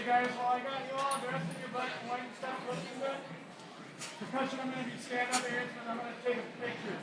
guys, while I got you all dressed in your black and white and stuff looking good, percussion, I'm going to be standing up here and I'm going to take a picture.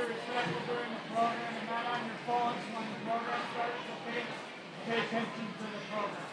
You're respectful during the program and not on your phones when the program starts, okay? Pay attention to the program.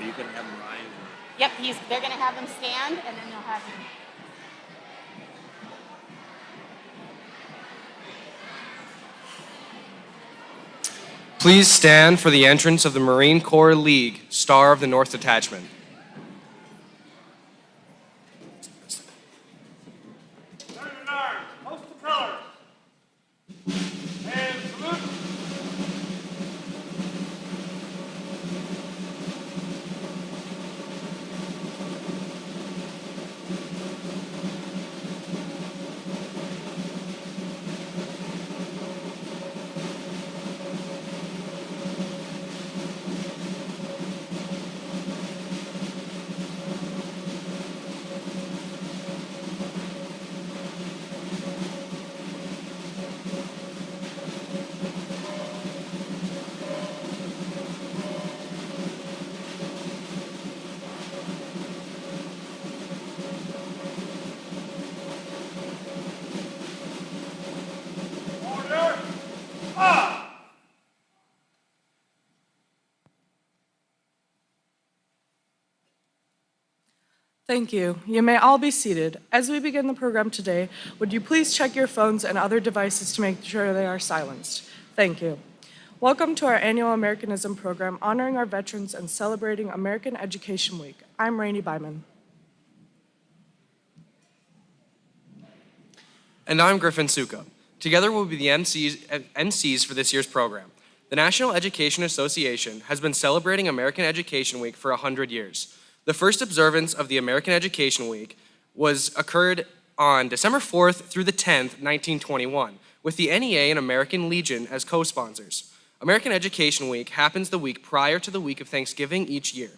Are you going to have them rise? Yep, they're going to have him stand, and then they'll have him. Please stand for the entrance of the Marine Corps League Star of the North Detachment. Sergeant at Arms, host the colors. And salute. Order. Up. Thank you. You may all be seated. As we begin the program today, would you please check your phones and other devices to make sure they are silenced? Thank you. Welcome to our annual Americanism Program, honoring our veterans and celebrating American Education Week. I'm Rainey Byman. And I'm Griffin Suka. Together we'll be the MCs for this year's program. The National Education Association has been celebrating American Education Week for 100 years. The first observance of the American Education Week occurred on December 4th through the 10th, 1921, with the NEA and American Legion as co-sponsors. American Education Week happens the week prior to the week of Thanksgiving each year.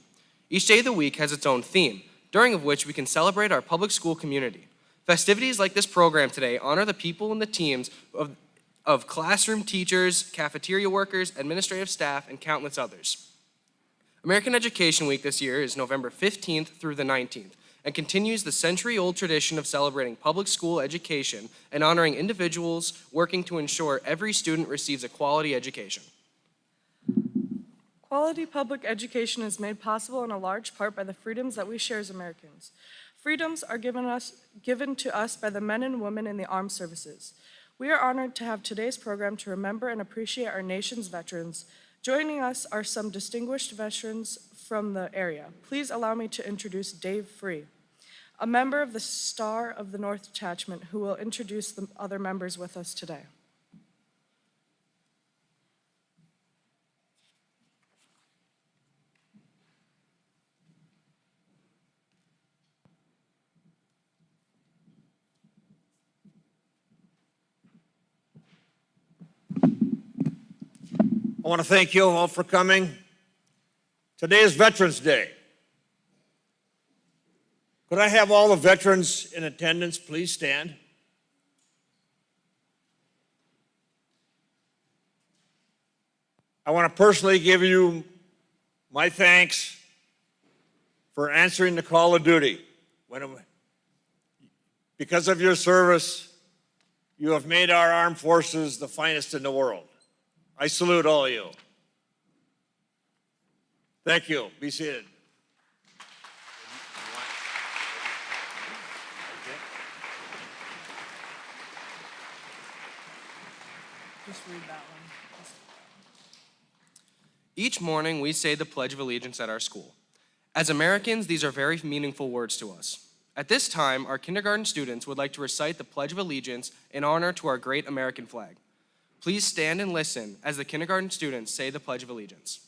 Each day of the week has its own theme, during which we can celebrate our public school community. Festivities like this program today honor the people and the teams of classroom teachers, cafeteria workers, administrative staff, and countless others. American Education Week this year is November 15th through the 19th and continues the century-old tradition of celebrating public school education and honoring individuals working to ensure every student receives a quality education. Quality public education is made possible in a large part by the freedoms that we share as Americans. Freedoms are given to us by the men and women in the armed services. We are honored to have today's program to remember and appreciate our nation's veterans. Joining us are some distinguished veterans from the area. Please allow me to introduce Dave Free, a member of the Star of the North Detachment, who will introduce the other members with us today. I want to thank you all for coming. Today is Veterans Day. Could I have all the veterans in attendance please stand? I want to personally give you my thanks for answering the call of duty. Because of your service, you have made our armed forces the finest in the world. I salute all of you. Thank you. Be seated. Just read that one. Each morning, we say the Pledge of Allegiance at our school. As Americans, these are very meaningful words to us. At this time, our kindergarten students would like to recite the Pledge of Allegiance in honor to our great American flag. Please stand and listen as the kindergarten students say the Pledge of Allegiance.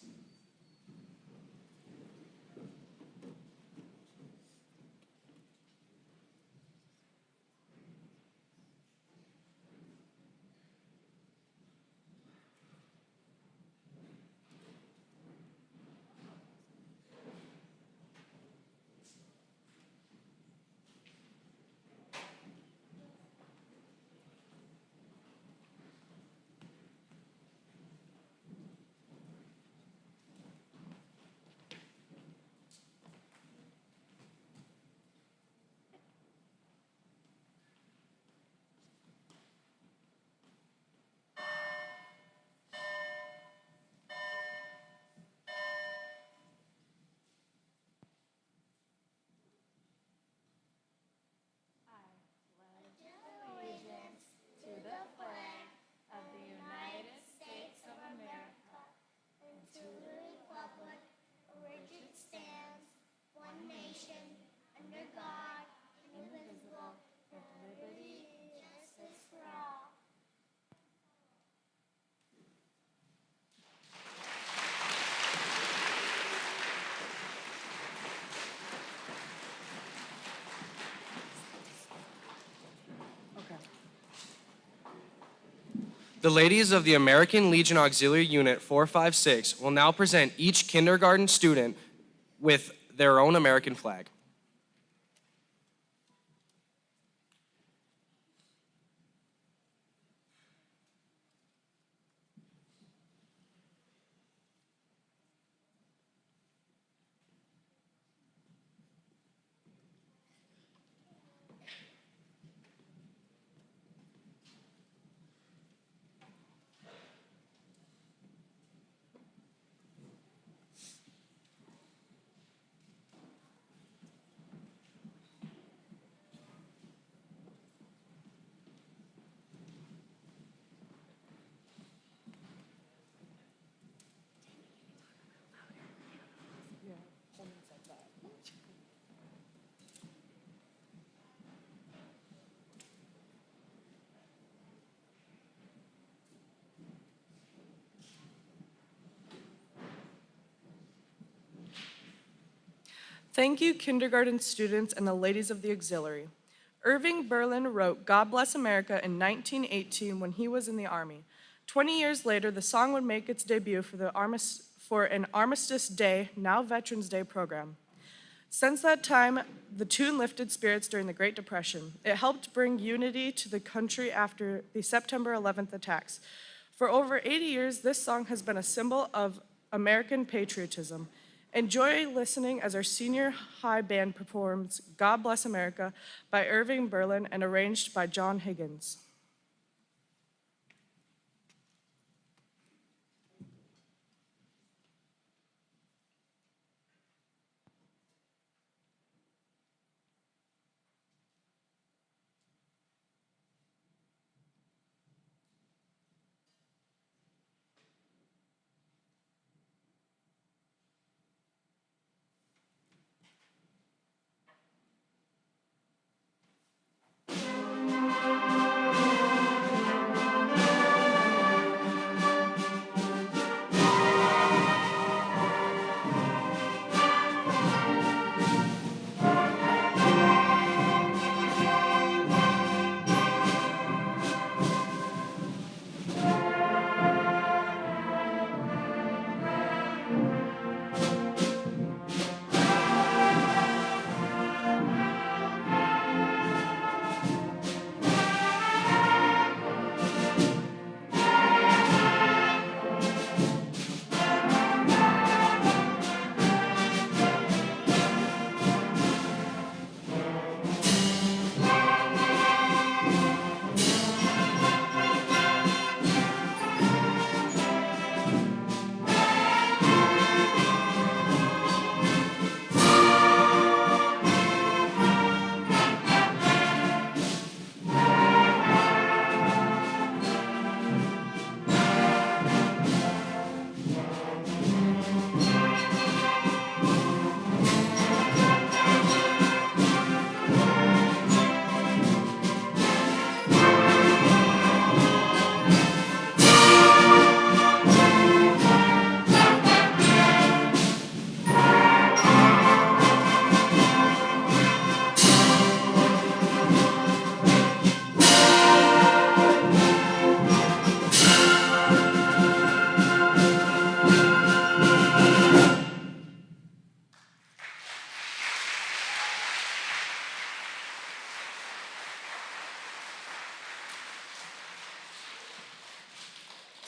The ladies of the American Legion Auxiliary Unit 456 will now present each kindergarten student with their own American flag. Thank you, kindergarten students and the ladies of the auxiliary. Irving Berlin wrote God Bless America in 1918 when he was in the Army. 20 years later, the song would make its debut for an Armistice Day, now Veterans Day program. Since that time, the tune lifted spirits during the Great Depression. It helped bring unity to the country after the September 11th attacks. For over 80 years, this song has been a symbol of American patriotism. Enjoy listening as our senior high band performs God Bless America by Irving Berlin and arranged by John Higgins.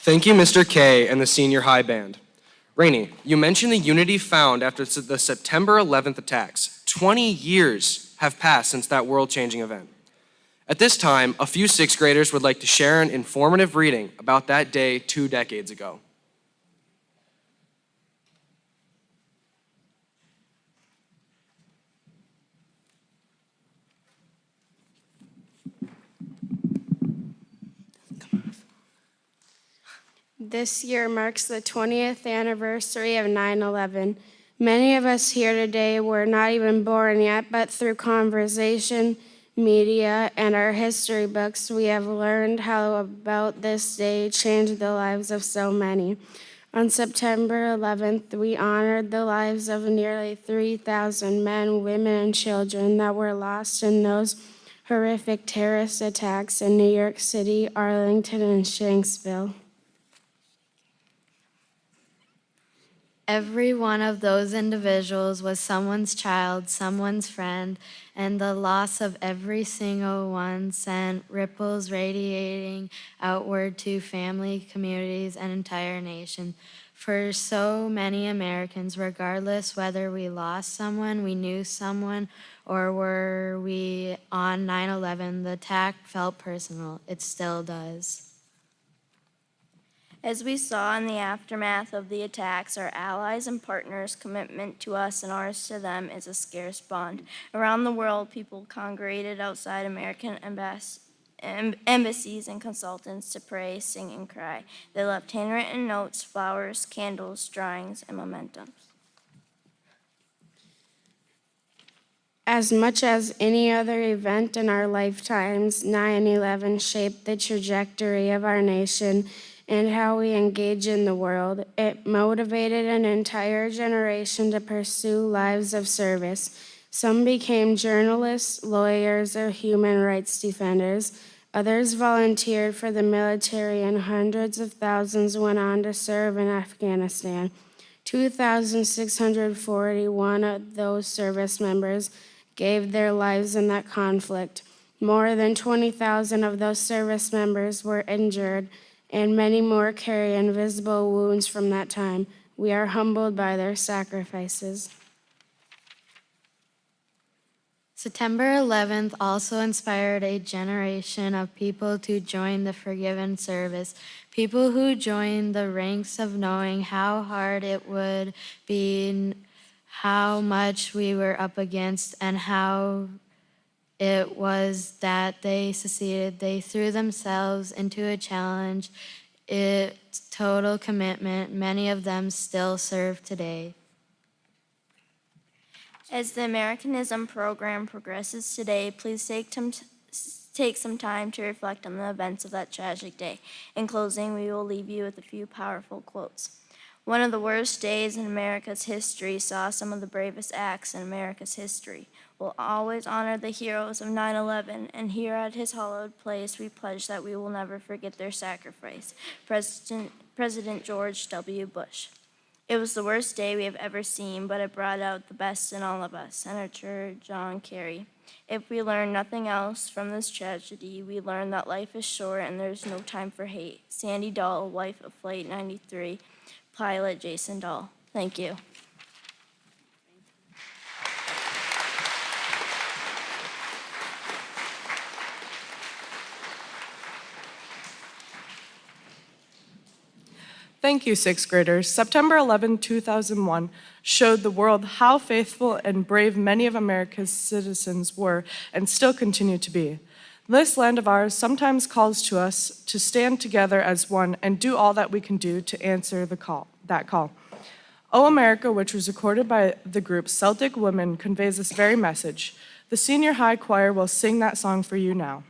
Thank you, Mr. K and the senior high band. Rainey, you mentioned the unity found after the September 11th attacks. 20 years have passed since that world-changing event. At this time, a few sixth graders would like to share an informative reading about that day 2 decades ago. This year marks the 20th anniversary of 9/11. Many of us here today were not even born yet, but through conversation, media, and our history books, we have learned how about this day changed the lives of so many. On September 11th, we honored the lives of nearly 3,000 men, women, and children that were lost in those horrific terrorist attacks in New York City, Arlington, and Shanksville. Every one of those individuals was someone's child, someone's friend, and the loss of every single one sent ripples radiating outward to family, communities, and entire nation. For so many Americans, regardless whether we lost someone, we knew someone, or were we on 9/11, the attack felt personal. It still does. As we saw in the aftermath of the attacks, our allies and partners' commitment to us and ours to them is a scarce bond. Around the world, people congregated outside American embassies and consultants to pray, sing, and cry. They left handwritten notes, flowers, candles, drawings, and mementos. As much as any other event in our lifetimes, 9/11 shaped the trajectory of our nation and how we engage in the world. It motivated an entire generation to pursue lives of service. Some became journalists, lawyers, or human rights defenders. Others volunteered for the military, and hundreds of thousands went on to serve in Afghanistan. 2,641 of those service members gave their lives in that conflict. More than 20,000 of those service members were injured, and many more carry invisible wounds from that time. We are humbled by their sacrifices. September 11th also inspired a generation of people to join the forgiven service, people who joined the ranks of knowing how hard it would be, how much we were up against, and how it was that they succeeded. They threw themselves into a challenge, its total commitment. Many of them still serve today. As the Americanism Program progresses today, please take some time to reflect on the events of that tragic day. In closing, we will leave you with a few powerful quotes. One of the worst days in America's history saw some of the bravest acts in America's history. We'll always honor the heroes of 9/11, and here at his hallowed place, we pledge that we will never forget their sacrifice. President George W. Bush. It was the worst day we have ever seen, but it brought out the best in all of us. Senator John Kerry. If we learn nothing else from this tragedy, we learn that life is short and there's no time for hate. Sandy Dahl, wife of Flight 93, pilot Jason Dahl. Thank you. Thank you, sixth graders. September 11, 2001 showed the world how faithful and brave many of America's citizens were and still continue to be. This land of ours sometimes calls to us to stand together as one and do all that we can do to answer that call. O America, which was recorded by the group Celtic Women, conveys this very message. The senior high choir will sing that song for you now.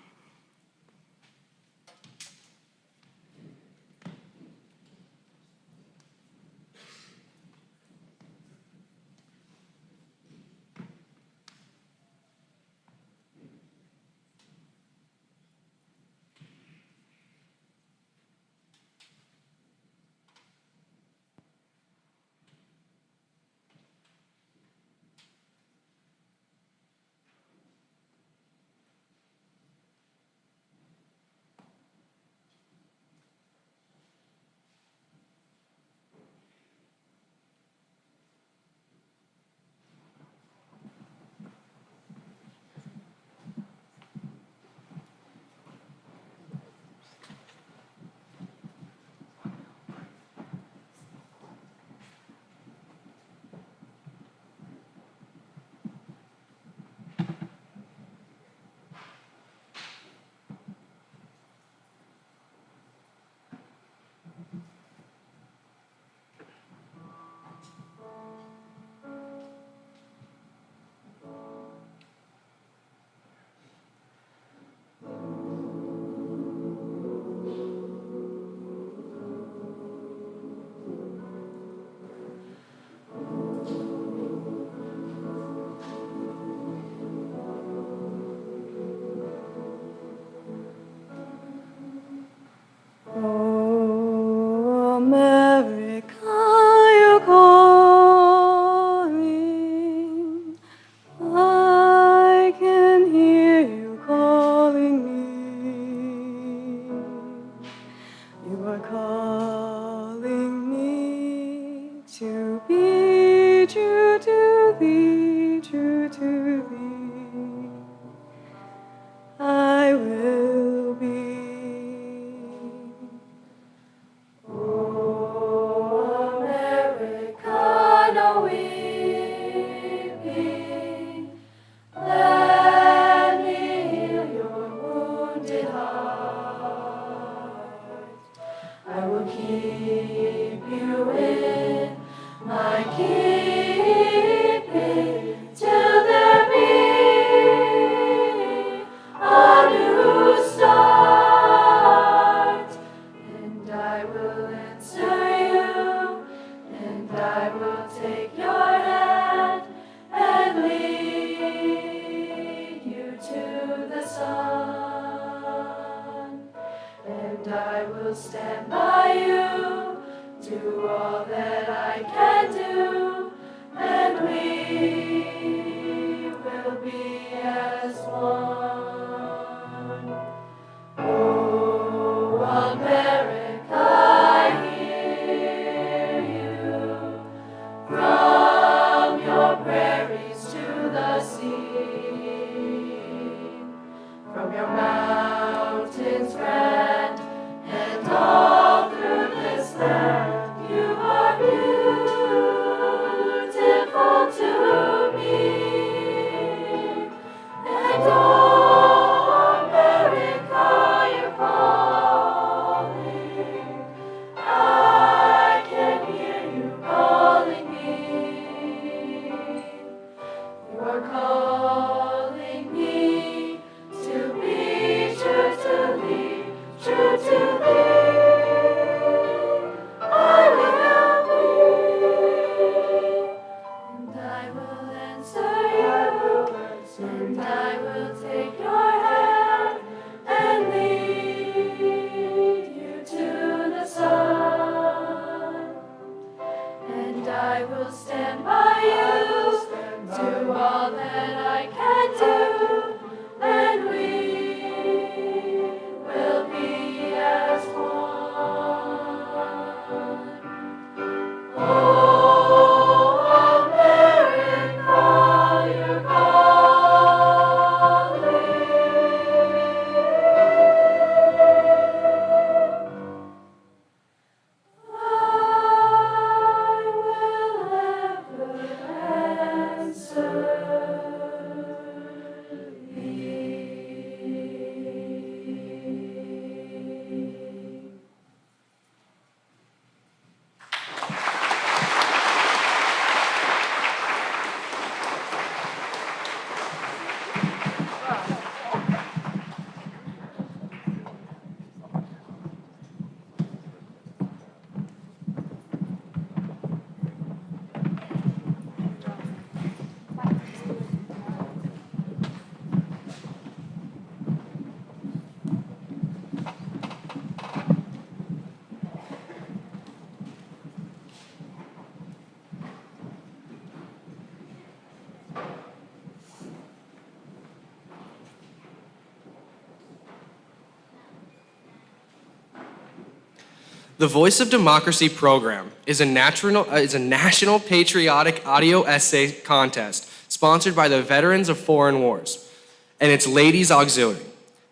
The Voice of Democracy program is a national patriotic audio essay contest sponsored by the Veterans of Foreign Wars and its Ladies Auxiliary.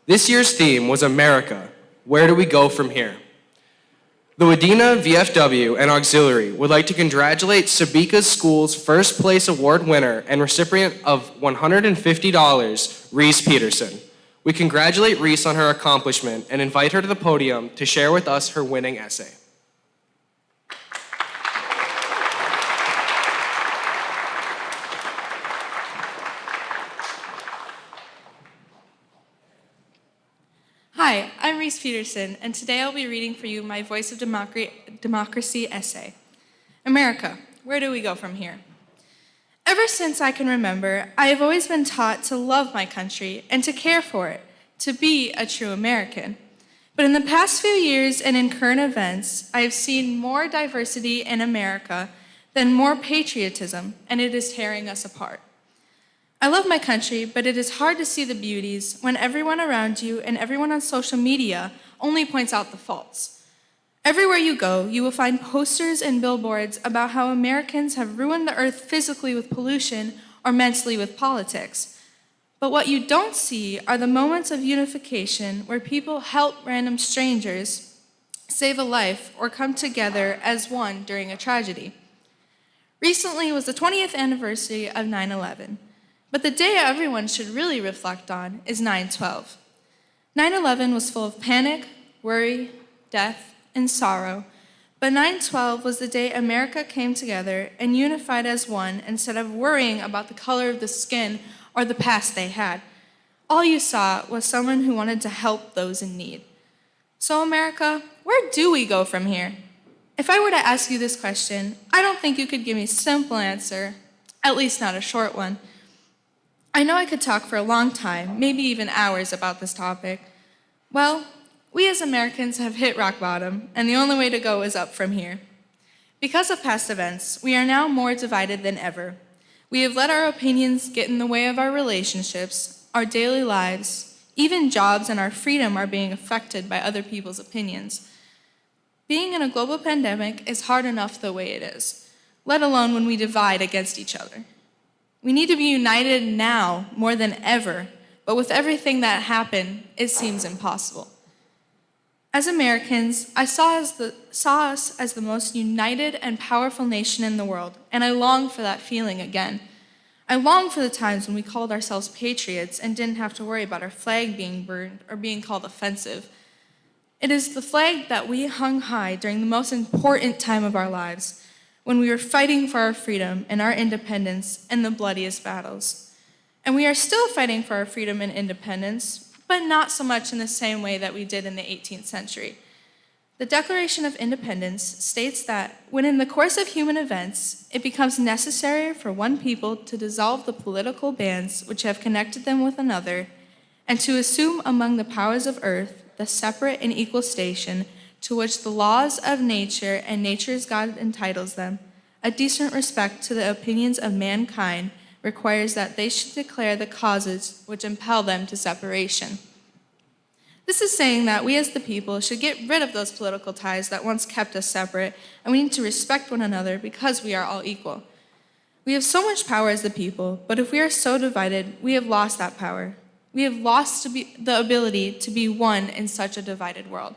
This year's theme was America, where do we go from here? The Wadena VFW and Auxiliary would like to congratulate Sabika School's first place award winner and recipient of $150, Reese Peterson. We congratulate Reese on her accomplishment and invite her to the podium to share with us her winning essay. Hi, I'm Reese Peterson, and today I'll be reading for you my Voice of Democracy essay. America, where do we go from here? Ever since I can remember, I have always been taught to love my country and to care for it, to be a true American. But in the past few years and in current events, I have seen more diversity in America than more patriotism, and it is tearing us apart. I love my country, but it is hard to see the beauties when everyone around you and everyone on social media only points out the faults. Everywhere you go, you will find posters and billboards about how Americans have ruined the earth physically with pollution or mentally with politics. But what you don't see are the moments of unification where people help random strangers save a life or come together as one during a tragedy. Recently was the 20th anniversary of 9/11, but the day everyone should really reflect on is 9/12. 9/11 was full of panic, worry, death, and sorrow, but 9/12 was the day America came together and unified as one instead of worrying about the color of the skin or the past they had. All you saw was someone who wanted to help those in need. So America, where do we go from here? If I were to ask you this question, I don't think you could give me a simple answer, at least not a short one. I know I could talk for a long time, maybe even hours about this topic. Well, we as Americans have hit rock bottom, and the only way to go is up from here. Because of past events, we are now more divided than ever. We have let our opinions get in the way of our relationships, our daily lives, even jobs and our freedom are being affected by other people's opinions. Being in a global pandemic is hard enough the way it is, let alone when we divide against each other. We need to be united now more than ever, but with everything that happened, it seems impossible. As Americans, I saw us as the most united and powerful nation in the world, and I long for that feeling again. I long for the times when we called ourselves patriots and didn't have to worry about our flag being burned or being called offensive. It is the flag that we hung high during the most important time of our lives, when we were fighting for our freedom and our independence in the bloodiest battles. And we are still fighting for our freedom and independence, but not so much in the same way that we did in the 18th century. The Declaration of Independence states that when in the course of human events, it becomes necessary for one people to dissolve the political bands which have connected them with another, and to assume among the powers of earth the separate and equal station to which the laws of nature and nature's God entitles them, a decent respect to the opinions of mankind requires that they should declare the causes which impel them to separation. This is saying that we as the people should get rid of those political ties that once kept us separate, and we need to respect one another because we are all equal. We have so much power as the people, but if we are so divided, we have lost that power. We have lost the ability to be one in such a divided world.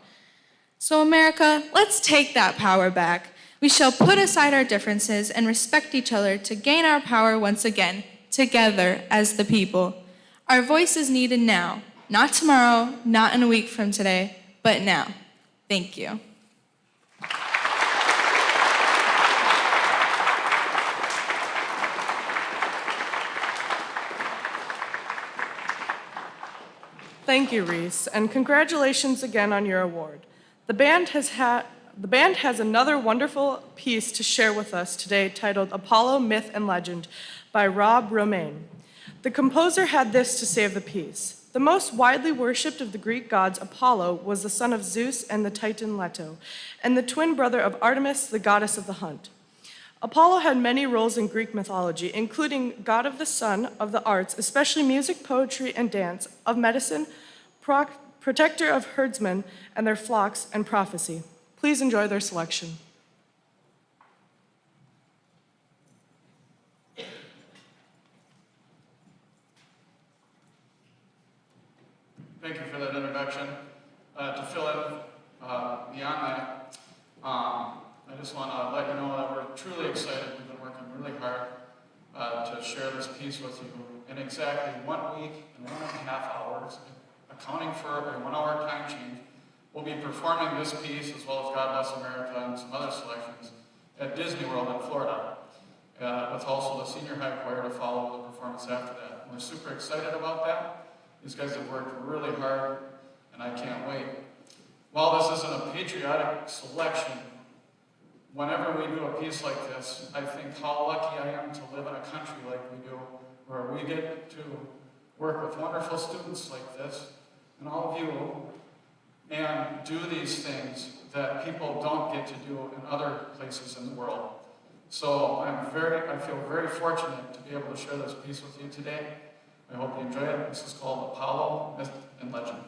So America, let's take that power back. We shall put aside our differences and respect each other to gain our power once again, together as the people. Our voice is needed now, not tomorrow, not in a week from today, but now. Thank you. Thank you, Reese, and congratulations again on your award. The band has another wonderful piece to share with us today titled Apollo, Myth and Legend by Rob Romaine. The composer had this to say of the piece. The most widely worshipped of the Greek gods, Apollo, was the son of Zeus and the Titan Leto, and the twin brother of Artemis, the goddess of the hunt. Apollo had many roles in Greek mythology, including god of the sun, of the arts, especially music, poetry, and dance, of medicine, protector of herdsmen and their flocks, and prophecy. Please Please enjoy their selection. Thank you for that introduction. To fill in beyond that, I just want to let you know that we're truly excited. We've been working really hard to share this piece with you. In exactly 1 week and 1.5 hours, accounting for a 1 hour time change, we'll be performing this piece as well as God Bless America and some other selections at Disney World in Florida, with also the senior high choir to follow the performance after that. We're super excited about that. These guys have worked really hard, and I can't wait. While this isn't a patriotic selection, whenever we do a piece like this, I think how lucky I am to live in a country like we do, where we get to work with wonderful students like this, and all of you, and do these things that people don't get to do in other places in the world. So I feel very fortunate to be able to share this piece with you today. I hope you enjoy it. This is called Apollo, Myth and Legend.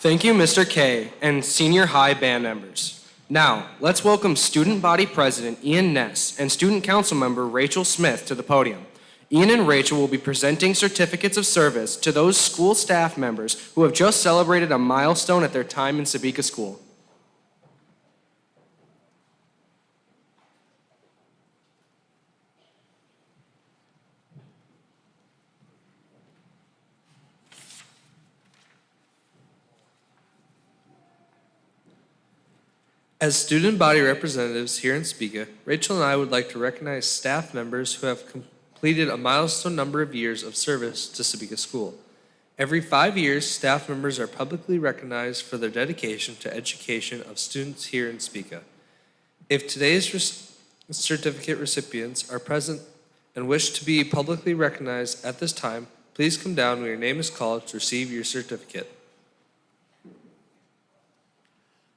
Thank you, Mr. K, and senior high band members. Now, let's welcome Student Body President Ian Ness and Student Council Member Rachel Smith to the podium. Ian and Rachel will be presenting certificates of service to those school staff members who have just celebrated a milestone at their time in Sebeka School. As student body representatives here in Sebeka, Rachel and I would like to recognize staff members who have completed a milestone number of years of service to Sebeka School. Every 5 years, staff members are publicly recognized for their dedication to education of students here in Sebeka. If today's certificate recipients are present and wish to be publicly recognized at this time, please come down when your name is called to receive your certificate.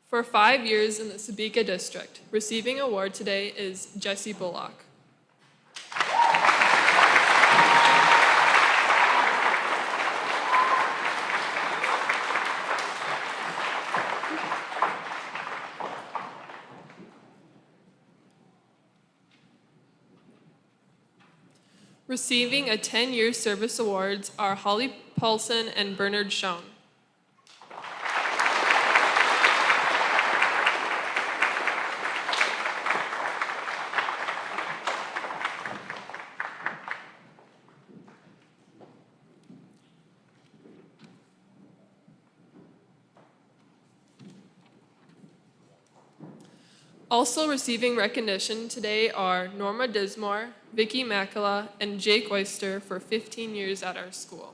For 5 years in the Sebeka district, receiving award today is Jesse Bullock. Receiving a 10-year service awards are Holly Paulson and Bernard Schoen. Also receiving recognition today are Norma Dismore, Vicky Makala, and Jake Oyster for 15 years at our school.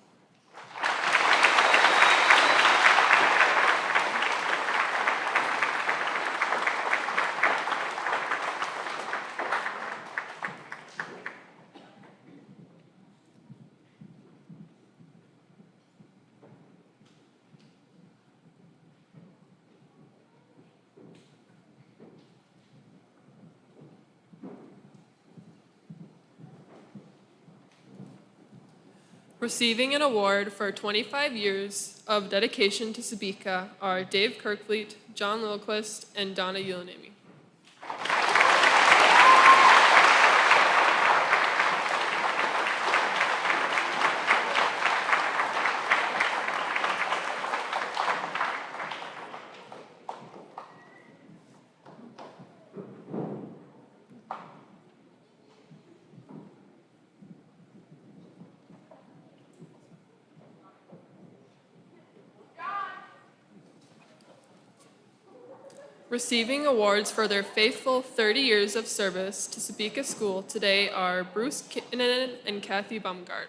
Receiving an award for 25 years of dedication to Sebeka are Dave Kirkfleet, John Lilquist, and Donna Ulanimi. Receiving awards for their faithful 30 years of service to Sebeka School today are Bruce Kinnanen and Kathy Baumgart.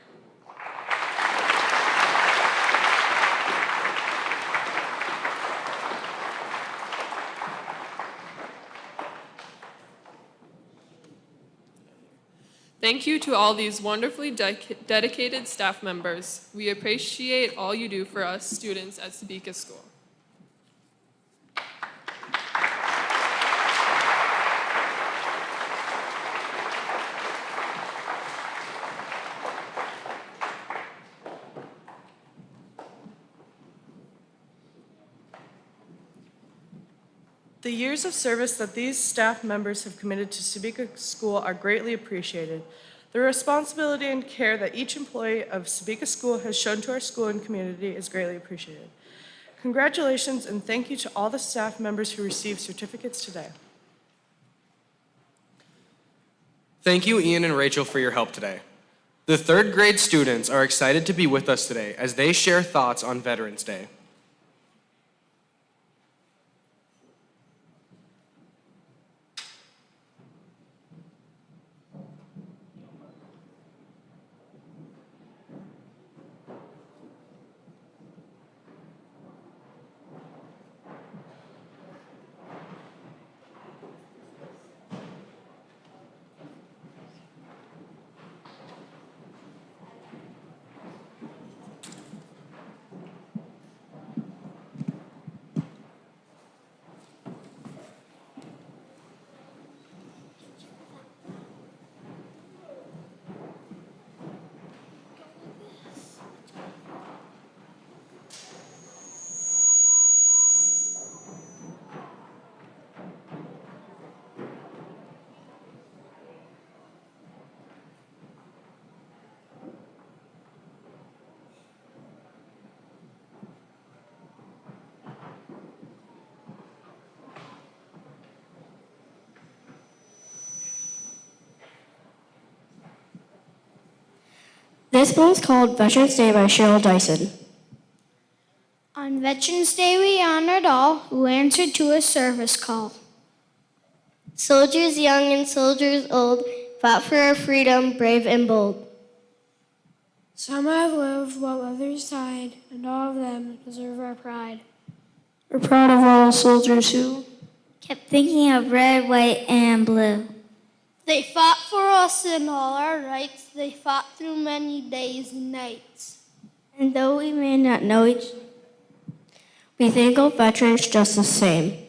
Thank you to all these wonderfully dedicated staff members. We appreciate all you do for us students at Sebeka School. The years of service that these staff members have committed to Sebeka School are greatly appreciated. The responsibility and care that each employee of Sebeka School has shown to our school and community is greatly appreciated. Congratulations and thank you to all the staff members who received certificates today. Thank you, Ian and Rachel, for your help today. The third grade students are excited to be with us today as they share thoughts on Veterans Day. This one's called Veterans Day by Cheryl Dyson. On Veterans Day, we honored all who answered to a service call. Soldiers young and soldiers old fought for our freedom, brave and bold. Some have lived while others died, and all of them deserve our pride. We're proud of all soldiers who Kept thinking of red, white, and blue. They fought for us and all our rights. They fought through many days and nights. And though we may not know each, we think of veterans just the same.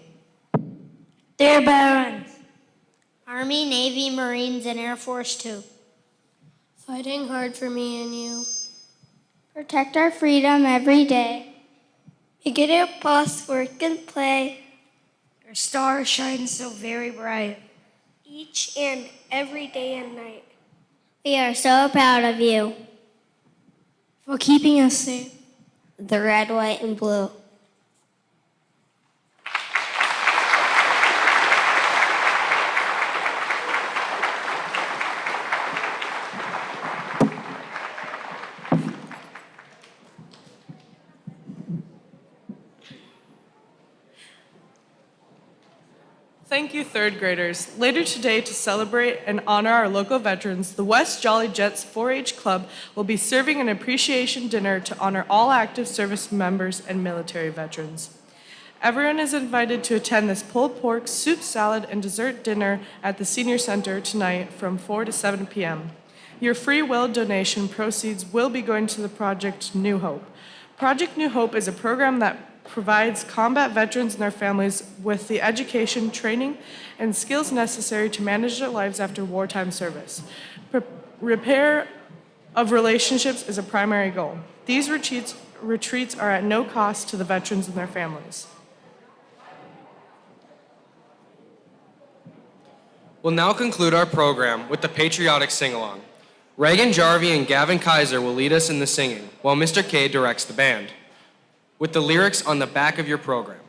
they're veterans. Army, Navy, Marines, and Air Force too. Fighting hard for me and you. Protect our freedom every day. Make it us work and play. Our star shines so very bright. Each and every day and night. We are so proud of you. For keeping us safe. The red, white, and blue. Thank you, third graders. Later today, to celebrate and honor our local veterans, the West Jolly Jets 4-H Club will be serving an appreciation dinner to honor all active service members and military veterans. Everyone is invited to attend this pulled pork, soup, salad, and dessert dinner at the Senior Center tonight from 4 to 7 p.m. Your free will donation proceeds will be going to the Project New Hope. Project New Hope is a program that provides combat veterans and their families with the education, training, and skills necessary to manage their lives after wartime service. Repair of relationships is a primary goal. These retreats are at no cost to the veterans and their families. We'll now conclude our program with the patriotic sing-along. Reagan Jarvie and Gavin Kaiser will lead us in the singing, while Mr. K directs the band, with the lyrics on the back of your program.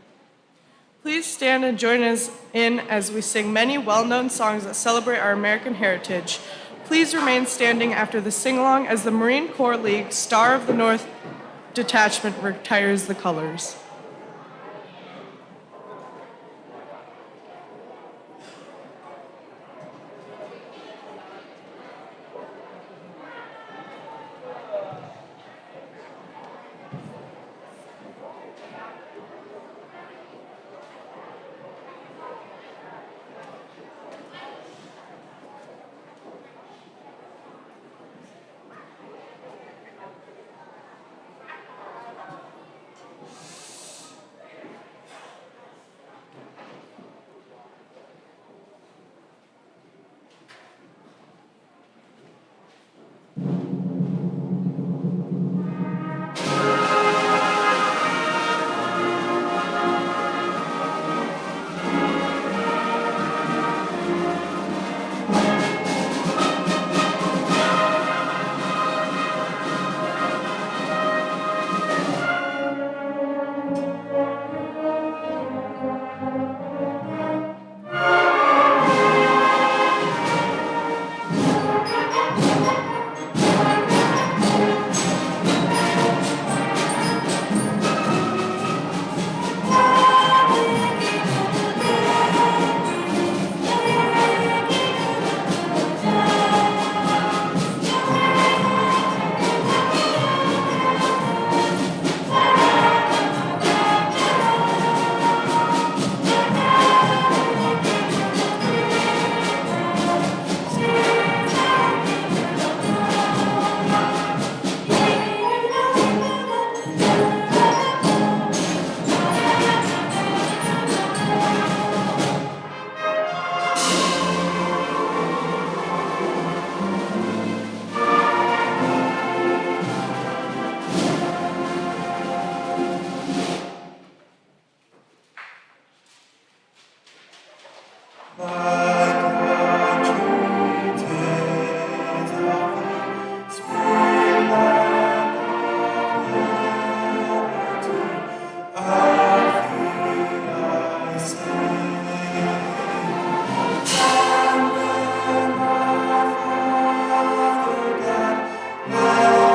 Please stand and join us in as we sing many well-known songs that celebrate our American heritage. Please remain standing after the sing-along as the Marine Corps League Star of the North Detachment retires the colors. Well,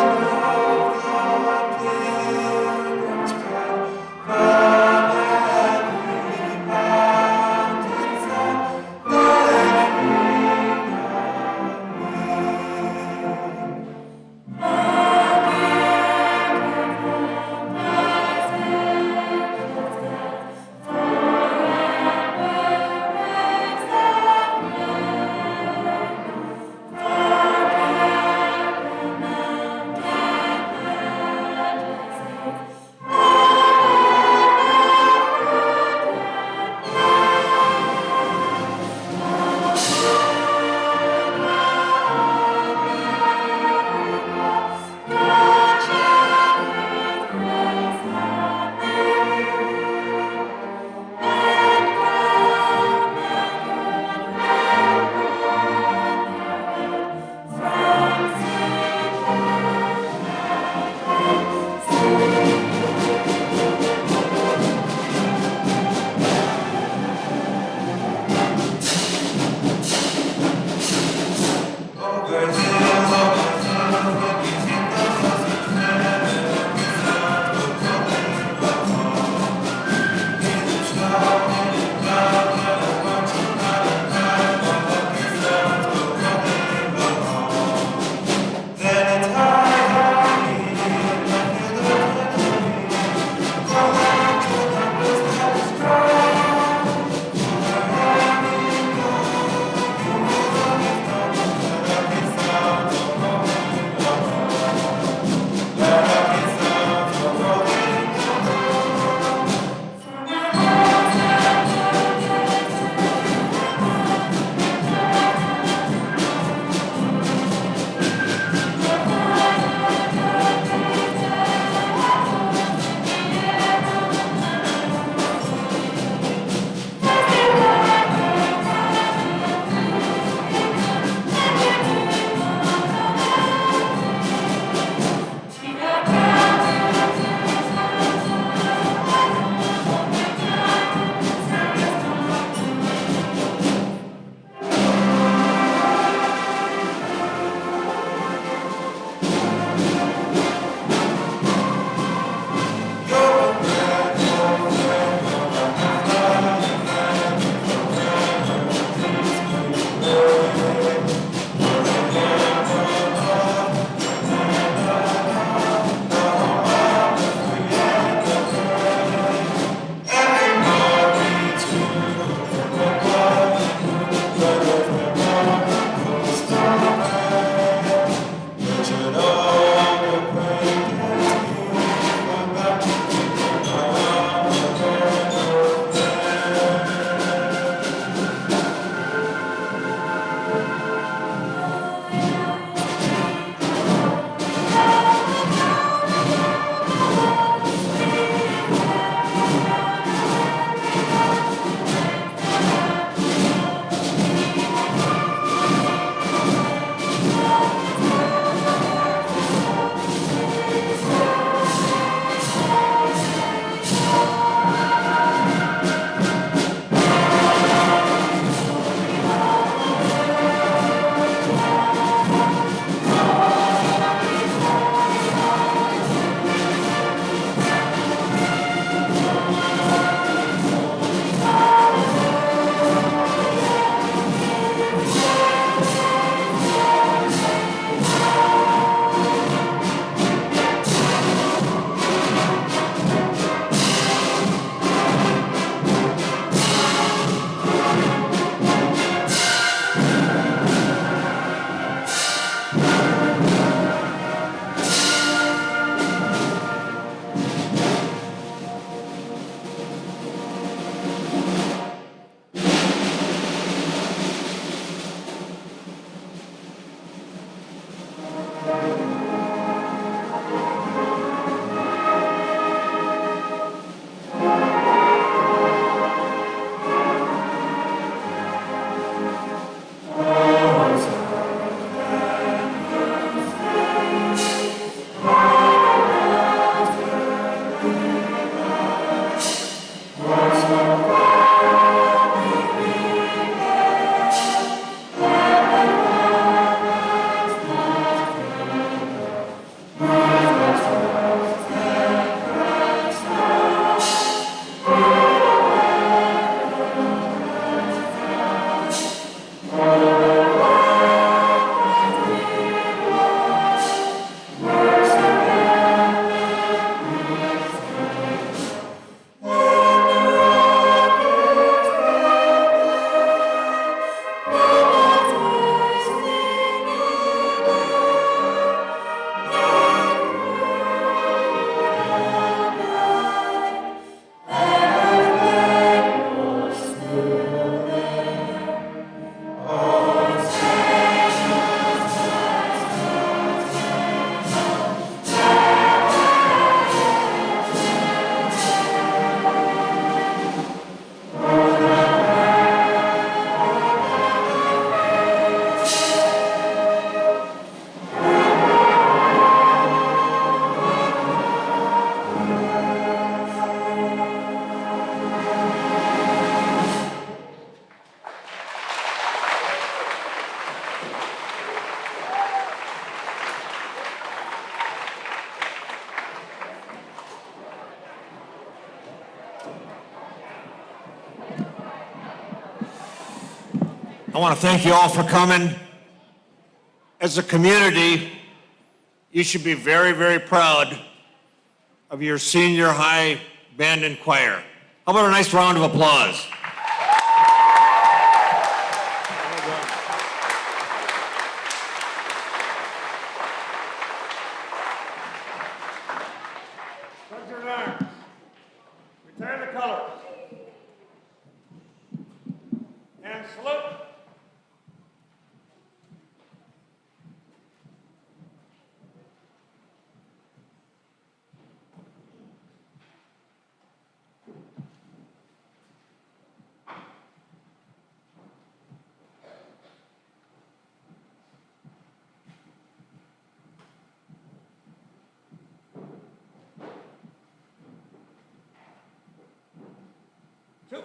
I want to thank you all for coming. As a community, you should be very, very proud of your senior high band and choir. How about a nice round of applause? Raise your arms. Return the color. And salute. Two.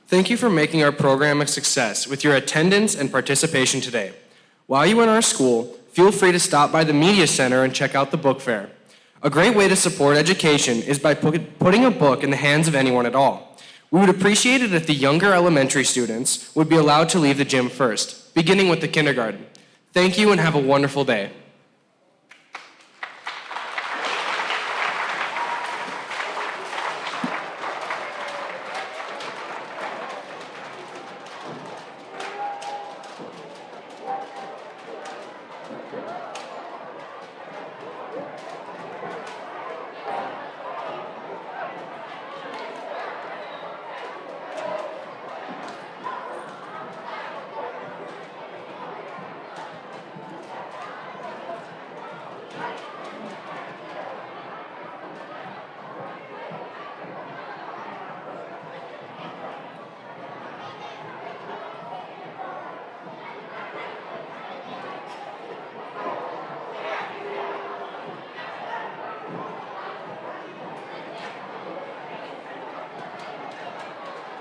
Thank you for making our program a success with your attendance and participation today. While you're in our school, feel free to stop by the Media Center and check out the book fair. A great way to support education is by putting a book in the hands of anyone at all. We would appreciate it if the younger elementary students would be allowed to leave the gym first, beginning with the kindergarten. Thank you and have a wonderful day.